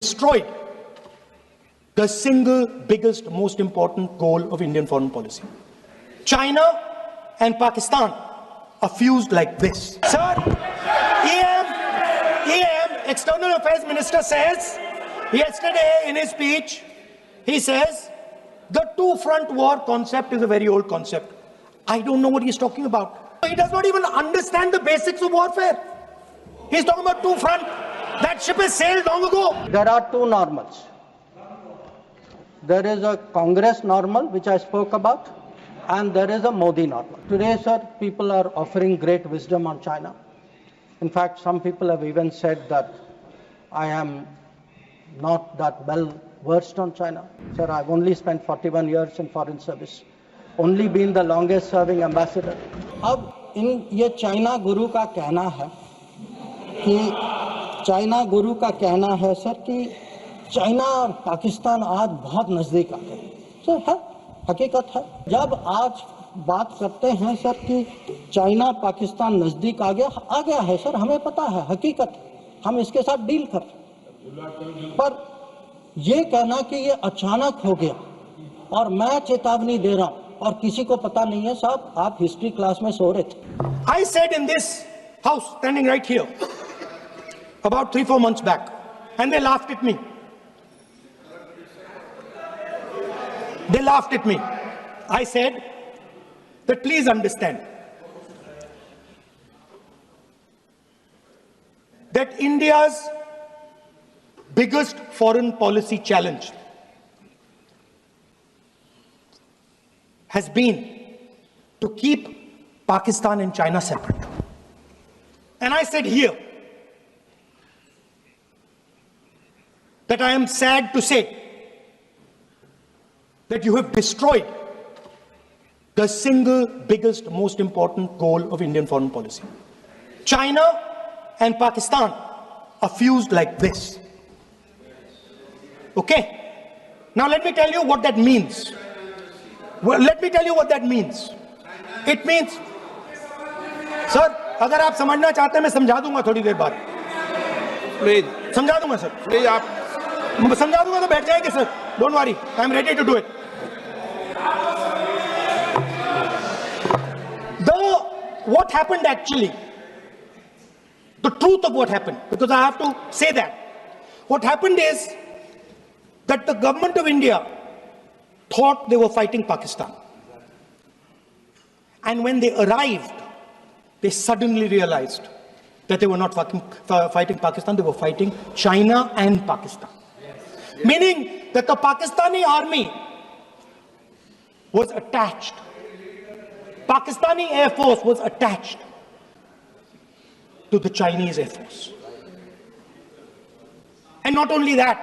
destroyed the single biggest, most important goal of Indian foreign policy. China and Pakistan are fused like this. Sir, EAM, External Affairs Minister says, yesterday in his speech, he says, the two-front war concept is a very old concept. I don't know what he's talking about. He does not even understand the basics of warfare. He's talking about two-front. That ship has sailed long ago. There are two normals. There is a Congress normal, which I spoke about, and there is a Modi normal. Today, sir, people are offering great wisdom on China. In fact, some people have even said that I am not that well versed on China. Sir, I've only spent 41 years in foreign service, only been the longest serving ambassador. अब इन ये China गुरु का कहना है कि China गुरु का कहना है sir कि चाइना और पाकिस्तान आज बहुत नजदीक आ गए। सर है, हकीकत है। जब आज बात करते हैं सर कि चाइना पाकिस्तान नजदीक आ गया है सर, हमें पता है, हकीकत है, हम इसके साथ डील कर रहे हैं। पर ये कहना कि ये अचानक हो गया और मैं चेतावनी दे रहा हूं और किसी को पता नहीं है, साहब आप हिस्ट्री क्लास में सो रहे थे। I said in this house, standing right here, about 3-4 months back, and they laughed at me. They laughed at me. I said that please understand that India's biggest foreign policy challenge has been to keep Pakistan and China separate. And I said here that I am sad to say that you have destroyed the single biggest, most important goal of Indian foreign policy. China and Pakistan are fused like this. Okay? Now let me tell you what that means. Well, let me tell you what that means. It means, sir, अगर आप समझना चाहते हैं मैं समझा दूंगा थोड़ी देर बाद. प्लीज समझा दूंगा सर. प्लीज आप समझा दूंगा तो बैठ जाएंगे sir. Don't worry, I am ready to do it. What happened actually, the truth of what happened, because I have to say that. What happened is that the government of India thought they were fighting Pakistan. And when they arrived, they suddenly realized that they were not fighting Pakistan, they were fighting China and Pakistan. Meaning that the Pakistani army was attached. Pakistani Air Force was attached to the Chinese Air Force. And not only that,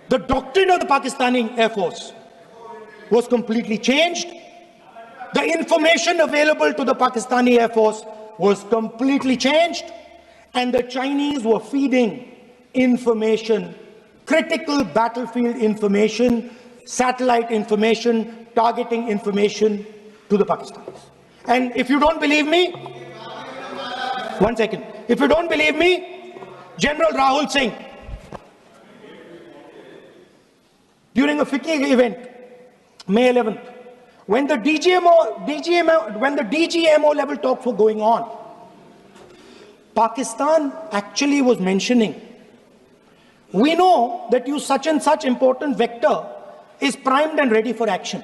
the doctrine of the Pakistani Air Force was completely changed. The information available to the Pakistani Air Force was completely changed. And the Chinese were feeding information, critical battlefield information, satellite information, targeting information to the Pakistanis. And if you don't believe me, one second. If you don't believe me, General Rahul Singh, during a FICCI event, May 11th, when the DGMO level talks were going on, Pakistan actually was mentioning, we know that you such and such important vector is primed and ready for action.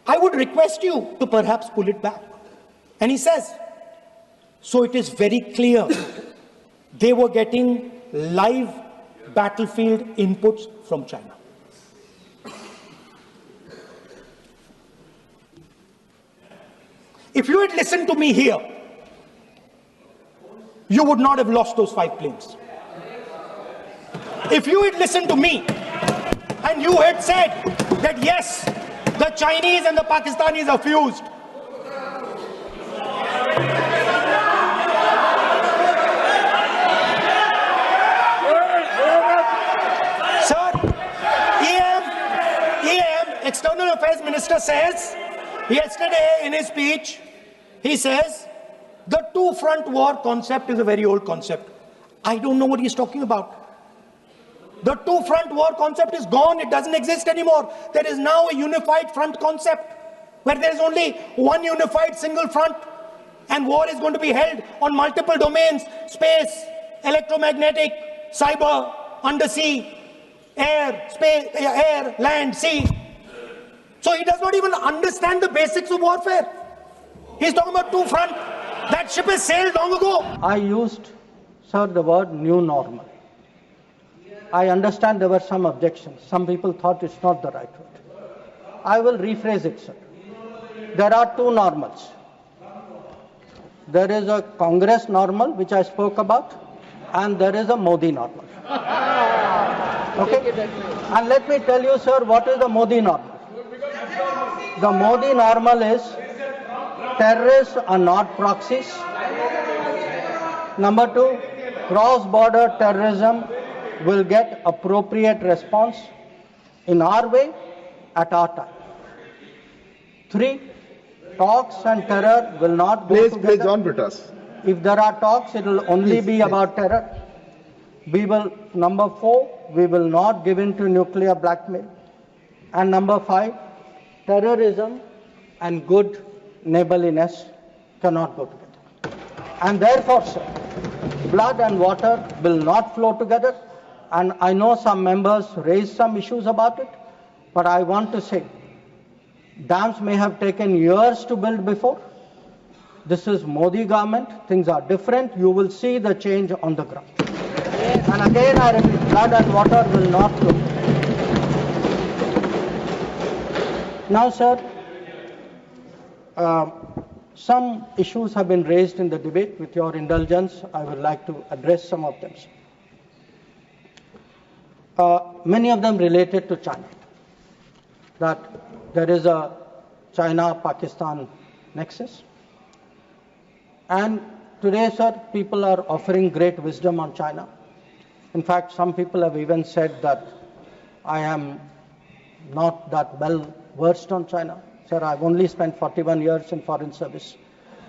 I would request you to perhaps pull it back. And he says, so it is very clear they were getting live battlefield inputs from China. If you had listened to me here, you would not have lost those 5 planes. If you had listened to me and you had said that yes, the Chinese and the Pakistanis are fused, sir, EAM, External Affairs Minister says, yesterday in his speech, he says, the two-front war concept is a very old concept. I don't know what he's talking about. The two-front war concept is gone. It doesn't exist anymore. There is now a unified front concept where there is only one unified single front, and war is going to be held on multiple domains: space, electromagnetic, cyber, undersea, air, space, air, land, sea. So he does not even understand the basics of warfare. He's talking about two front. That ship has sailed long ago. I used, sir, the word new normal. I understand there were some objections. Some people thought it's not the right word. I will rephrase it, sir. There are two normals. There is a Congress normal, which I spoke about, and there is a Modi normal. Okay? And let me tell you, sir, what is the Modi normal? The Modi normal is terrorists are not proxies. Number two, cross-border terrorism will get appropriate response in our way at our time. Three, talks and terror will not go together. Please, John Britas. If there are talks, it will only be about terror. Number four, we will not give in to nuclear blackmail. And number five, terrorism and good neighborliness cannot go together. And therefore, sir, blood and water will not flow together. And I know some members raised some issues about it, but I want to say, dams may have taken years to build before. This is Modi government. Things are different. You will see the change on the ground. And again, I repeat, blood and water will not flow. Now, sir, some issues have been raised in the debate. With your indulgence, I would like to address some of them. Many of them related to China. That there is a China-Pakistan nexus. And today, sir, people are offering great wisdom on China. In fact, some people have even said that I am not that well versed on China. Sir, I've only spent 41 years in foreign service,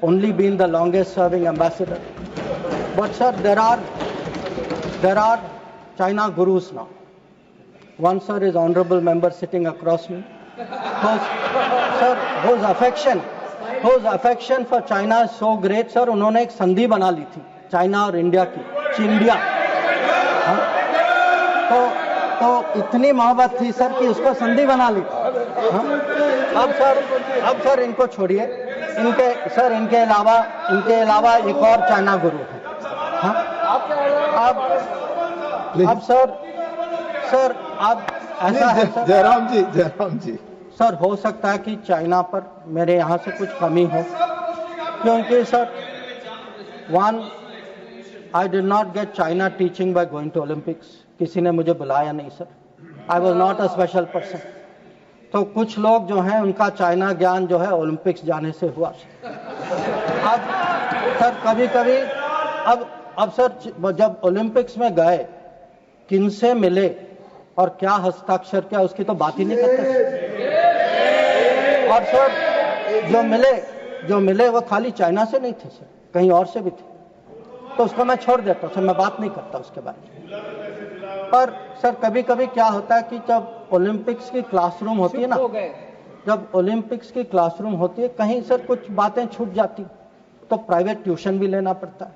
only been the longest serving ambassador. But sir, there are China gurus now. One, sir, is honorable member sitting across me. Whose affection for China is so great, sir, उन्होंने एक संधि बना ली थी China और India की, चिंडिया। तो इतनी मोहब्बत थी सर कि उसको संधि बना ली थी। अब सर इनको छोड़िए, इनके अलावा एक और चाइना गुरु है। अब सर अब ऐसा है सर, जयराम जी सर, हो सकता है कि चाइना पर मेरे यहाँ से कुछ कमी हो, क्योंकि sir, one, I did not get China teaching by going to Olympics. किसी ने मुझे बुलाया नहीं sir, I was not a special person. तो कुछ लोग जो हैं उनका चाइना ज्ञान जो है ओलंपिक्स जाने से हुआ। अब सर कभी अब सर जब ओलंपिक्स में गए, किनसे मिले और क्या हस्ताक्षर किया, उसकी तो बात ही नहीं करते। और सर जो मिले वो खाली चाइना से नहीं थे सर, कहीं और से भी थे। तो उसको मैं छोड़ देता हूँ सर, मैं बात नहीं करता उसके बारे में। पर सर कभी कभी क्या होता है कि जब ओलंपिक्स की क्लासरूम होती है ना, जब ओलंपिक्स की क्लासरूम होती है, कहीं सर कुछ बातें छूट जाती तो प्राइवेट ट्यूशन भी लेना पड़ता है।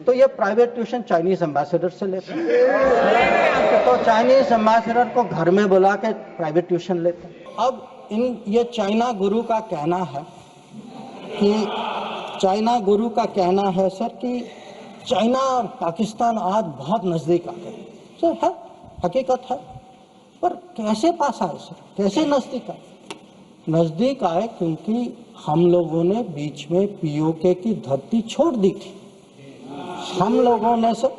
तो ये प्राइवेट ट्यूशन चाइनीज एम्बेसडर से लेते हैं, तो चाइनीज एम्बेसडर को घर में बुला के प्राइवेट ट्यूशन लेते हैं। अब ये चाइना गुरु का कहना है सर कि चाइना और पाकिस्तान आज बहुत नजदीक आ गए। सर है, हकीकत है, पर कैसे पास आए सर, कैसे नजदीक आए? क्योंकि हम लोगों ने बीच में पीओके की धरती छोड़ दी थी। हम लोगों ने सर,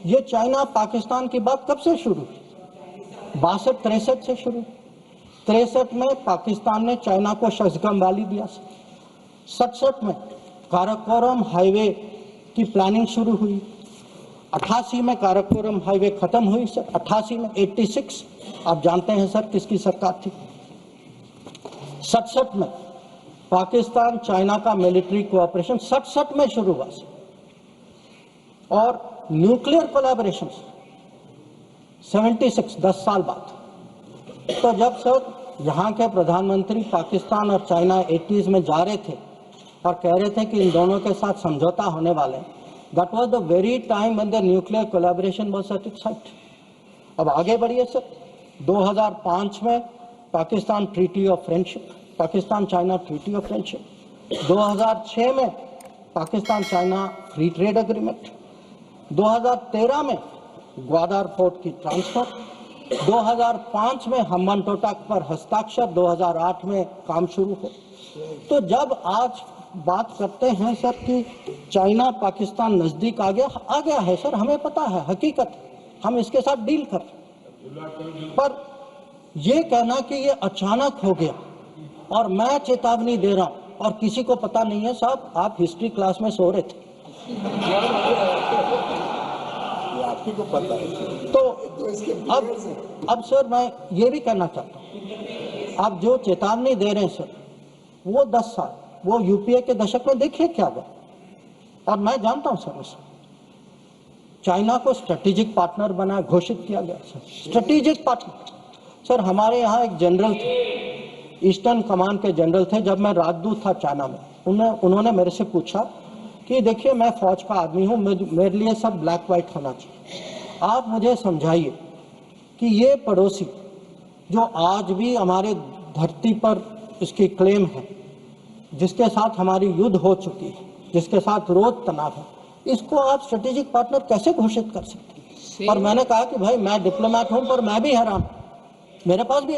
ये चाइना पाकिस्तान की बात कब से शुरू हुई? 62-63 से शुरू। 63 में पाकिस्तान ने चाइना को शस्त्रगम वाली दिया। 67 में काराकोरम हाईवे की प्लानिंग शुरू हुई। 88 में काराकोरम हाईवे खत्म हुई सर। 88 में 86 आप जानते हैं सर किसकी सरकार थी। 67 में पाकिस्तान चाइना का मिलिट्री कोऑपरेशन 67 में शुरू हुआ सर। और न्यूक्लियर कोलैबोरेशन 76, 10 साल बाद। तो जब सर यहाँ के प्रधानमंत्री पाकिस्तान और चाइना 80s में जा रहे थे और कह रहे थे कि इन दोनों के साथ समझौता होने वाले हैं, that was the very time when the nuclear collaboration was at its height. अब आगे बढ़िए सर, 2005 में Pakistan treaty of friendship, Pakistan China treaty of friendship, 2006 में Pakistan China free trade agreement, 2013 में ग्वादर पोर्ट की ट्रांसफर, 2005 में हम्बन टोटा पर हस्ताक्षर, 2008 में काम शुरू हो। तो जब आज बात करते हैं सर कि चाइना पाकिस्तान नजदीक आ गया है सर, हमें पता है, हकीकत है, हम इसके साथ डील कर रहे हैं। पर ये कहना कि ये अचानक हो गया और मैं चेतावनी दे रहा हूं और किसी को पता नहीं है, साहब आप हिस्ट्री क्लास में सो रहे थे, आपको को पता है। तो अब सर मैं ये भी कहना चाहता हूँ, आप जो चेतावनी दे रहे हैं सर, वो 10 साल, वो यूपीए के दशक में देखिए क्या हुआ। और मैं जानता हूँ सर, उस चाइना को स्ट्रेटेजिक पार्टनर बना घोषित किया गया सर, स्ट्रेटेजिक पार्टनर। सर हमारे यहाँ एक जनरल थे, ईस्टर्न कमान के जनरल थे, जब मैं राजदूत था चाइना में, उन्होंने मेरे से पूछा कि देखिए मैं फौज का आदमी हूँ, मेरे लिए सब ब्लैक वाइट होना चाहिए, आप मुझे समझाइए कि ये पड़ोसी जो आज भी हमारे धरती पर इसकी क्लेम है, जिसके साथ हमारी युद्ध हो चुकी है, जिसके साथ रोज तनाव है, इसको आप स्ट्रेटेजिक पार्टनर कैसे घोषित कर सकते हैं? और मैंने कहा कि भाई मैं डिप्लोमेट हूं, पर मैं भी हैरान, मेरे पास भी